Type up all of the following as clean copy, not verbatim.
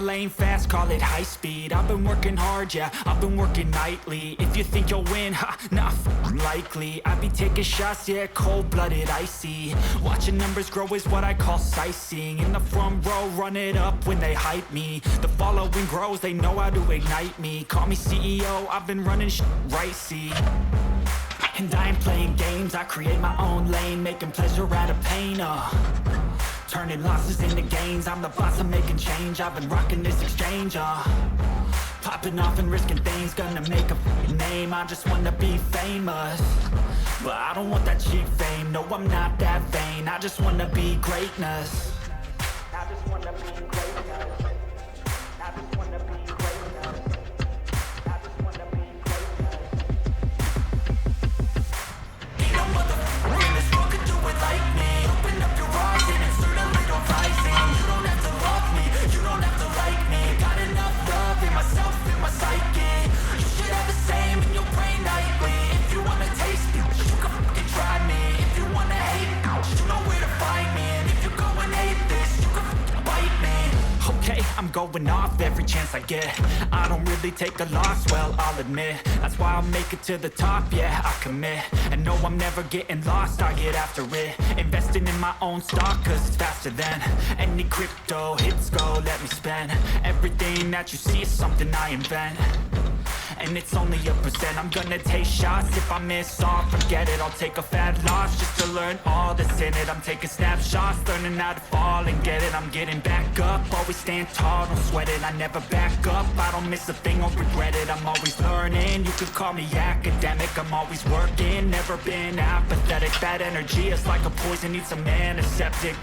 lane fast, call it high speed. I've been working hard, yeah, I've been working nightly. If you think you'll win, ha, not likely. I be taking shots, yeah, cold-blooded, icy. Watching numbers grow is what I call sightseeing. In the front row, run it up when they hype me. The following grows, they know how to ignite me. Call me CEO, I've been running right, see. And I ain't playing games, I create my own lane, making pleasure out of pain, turning losses into gains. I'm the boss, I'm making change. I've been rocking this exchange, popping off and risking things. Gonna make a name, I just wanna be famous. But I don't want that cheap fame, no, I'm not that vain. I just wanna be greatness. I just wanna be greatness. I just wanna be greatness. I just wanna be greatness. Ain't no motherfucker in this world could do it like me. Open up your eyes and insert a little rising. You don't have to love me, you don't have to like me. Got enough love in myself, in my psyche. You should have the same in your brain nightly. If you wanna taste me, you can fucking try me. If you wanna hate me, you know where to find me. And if you go and hate this, you can fucking bite me. Okay, I'm going off every chance I get. I don't really take a loss, well, I'll admit. That's why I'll make it to the top, yeah, I commit. And no, I'm never getting lost, I get after it. Investing in my own stock, cause it's faster than any crypto hits go, let me spend. Everything that you see is something I invent. And it's only a percent. I'm gonna take shots. If I miss all, forget it. I'll take a fat loss just to learn all that's in it. I'm taking snapshots, learning how to fall and get it. I'm getting back up, always stand tall, don't sweat it. I never back up, I don't miss a thing or regret it. I'm always learning, you could call me academic. I'm always working, never been apathetic. That energy is like a poison, needs some antiseptic.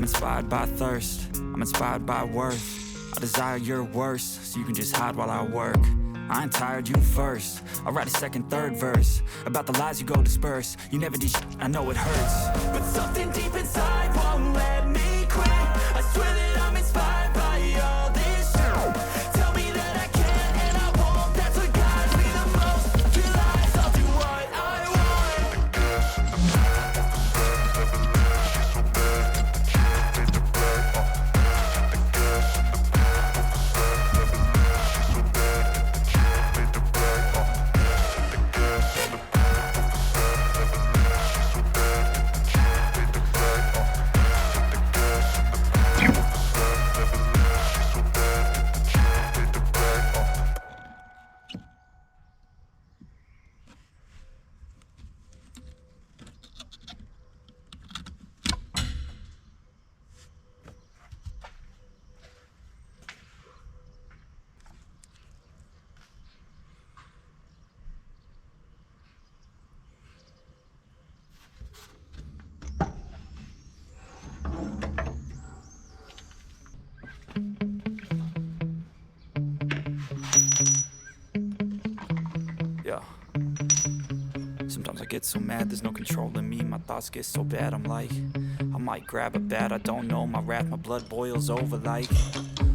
inspired by thirst, I'm inspired by worth. I desire your worst, so you can just hide while I work. I ain't tired, you first. I'll write a second, third verse about the lies you go disperse. You never did shit, I know it hurts, but something deep inside won't let me quit. I swear that I'm inspired by all this shit. Tell me that I can and I won't. That's what guides me the most. Realize I'll do what I want. Yeah. Sometimes I get so mad, there's no controlling me. My thoughts get so bad, I'm like, I might grab a bat, I don't know. My wrath, my blood boils over like,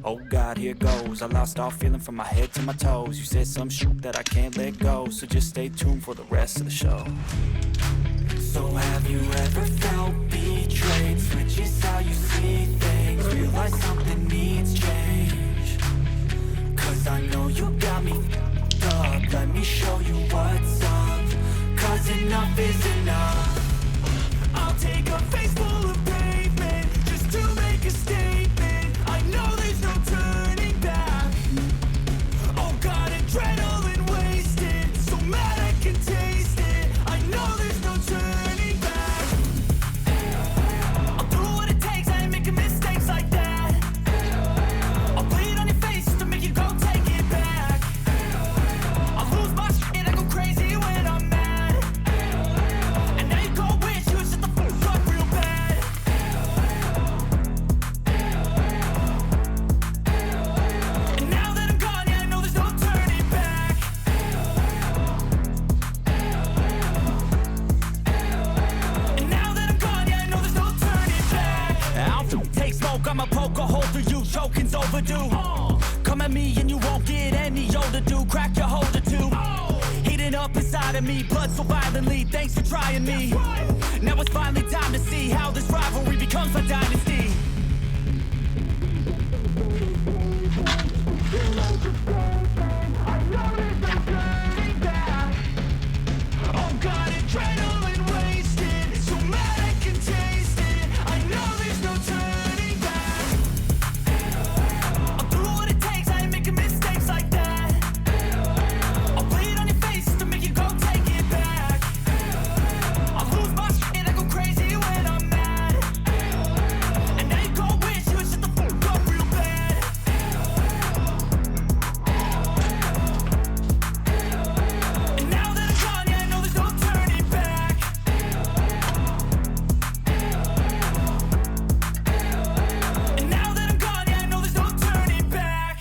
oh God, here goes. I lost all feeling from my head to my toes. You said some shit that I can't let go, so just stay tuned for the rest of the show. So have you ever felt betrayed? Switches how you see things. Realize something needs change. Cause I know you got me up. Let me show you what's up. Cause enough is enough. I'll take a face full of pavement just to make a statement. I know there's no turning back. Oh God, adrenaline wasted, so mad I can taste it. I know there's no turning back. I'll do what it takes, I ain't making mistakes like that. I'll bleed on your face just to make you go take it back. I'll lose my shit, I go crazy when I'm mad. And now you go wish you would shut the fuck up real bad. And now that I'm gone, yeah, I know there's no turning back. And now that I'm gone, yeah, I know there's no turning back. I'll take smoke, I'ma poke a hole through you, choking's overdue. Come at me and you won't get any older, dude. Crack your holder too. Heating up inside of me, blood so violently. Thanks for trying me. Now it's finally time to see how this rivalry becomes a dynasty. Oh God, adrenaline wasted, so mad I can taste it. I know there's no turning back. I'll do what it takes, I ain't making mistakes like that. I'll bleed on your face just to make you go take it back. I'll lose my shit, I go crazy when I'm mad. And now you go wish you would shut the fuck up real bad. And now that I'm gone, yeah, I know there's no turning back. And now that I'm gone, yeah, I know there's no turning back.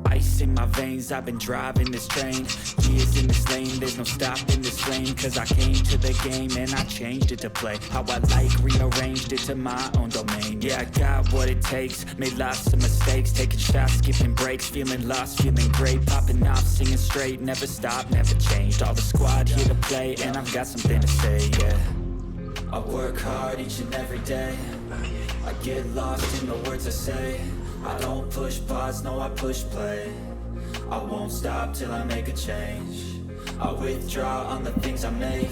Ice in my veins, I've been driving this train. Years in this lane, there's no stopping this flame. Cause I came to the game and I changed it to play how I like, rearranged it to my own domain. Yeah, I got what it takes, made lots of mistakes. Taking shots, skipping breaks, feeling lost, feeling great. Popping off, singing straight, never stopped, never changed. All the squad here to play and I've got something to say, yeah. I work hard each and every day. I get lost in the words I say. I don't push pause, no I push play. I won't stop till I make a change. I withdraw on the things I make.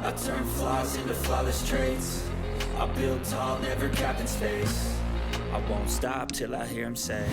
I turn flaws into flawless traits. I build tall, never capped in space. I won't stop till I hear him say,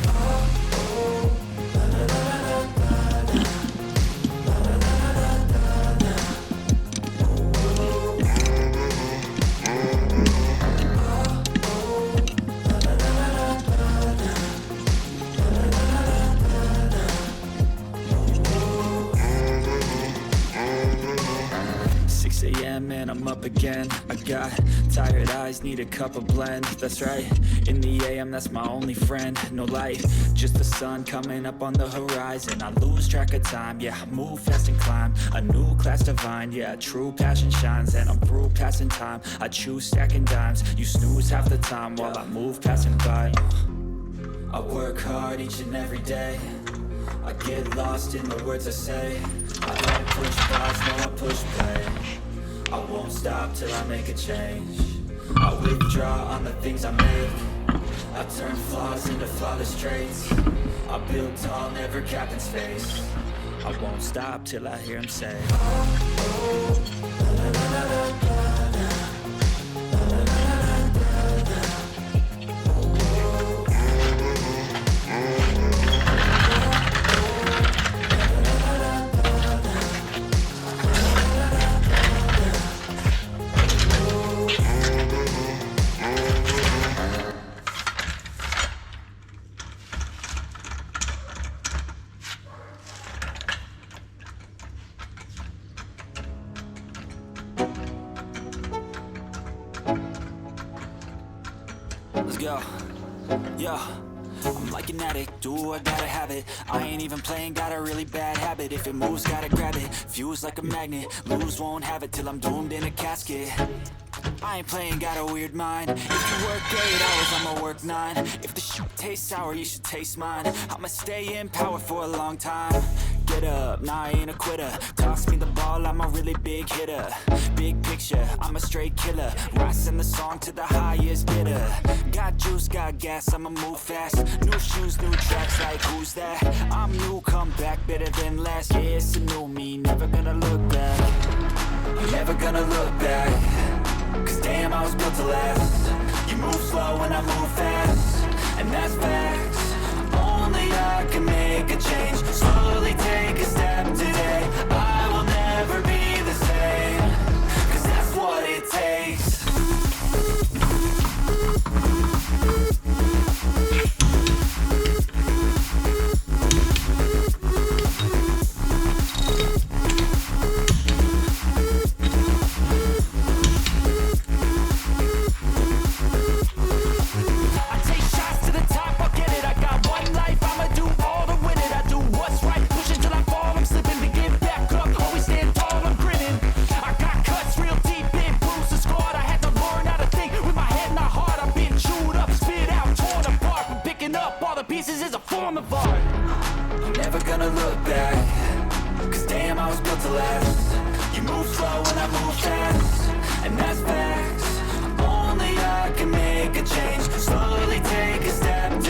a.m. and I'm up again. I got tired eyes, need a cup of blend. That's right, in the a.m. that's my only friend. No light, just the sun coming up on the horizon. I lose track of time, yeah, I move fast and climb a new class divine, yeah, true passion shines. And I'm through passing time, I choose stacking dimes. You snooze half the time while I move passing by. I work hard each and every day, I get lost in the words I say. I don't push pause, no, I push play. I won't stop till I make a change. I withdraw on the things I make. I turn flaws into flawless traits. I build tall, never capping space. I won't stop till I hear him say, oh, oh, la, la, la, la, la, la. Let's go, yeah. I'm like an addict, do I gotta have it. I ain't even playing, got a really bad habit. If it moves, gotta grab it, fuse like a magnet. Lose, won't have it till I'm doomed in a casket. I ain't playing, got a weird mind. If you work 8 hours, I'ma work 9. If the shoot tastes sour, you should taste mine. I'ma stay in power for a long time. Get up, nah, I ain't a quitter. Toss me the ball, I'm a really big hitter. Big picture, I'm a straight killer. Rising the song to the highest bidder. Got juice, got gas, I'ma move fast. New shoes, new tracks, like who's that? I'm new, come back, better than last. Yeah, it's a new me, never gonna look back. I'm never gonna look back. Cause damn, I was built to last. You move slow and I move fast, and that's facts. Only I can make a change. Slowly take a step today. I will never be the same. Cause that's what it takes. I'm never gonna look back. Cause damn, I was built to last. You move slow and I move fast, and that's facts. Only I can make a change. Slowly take a step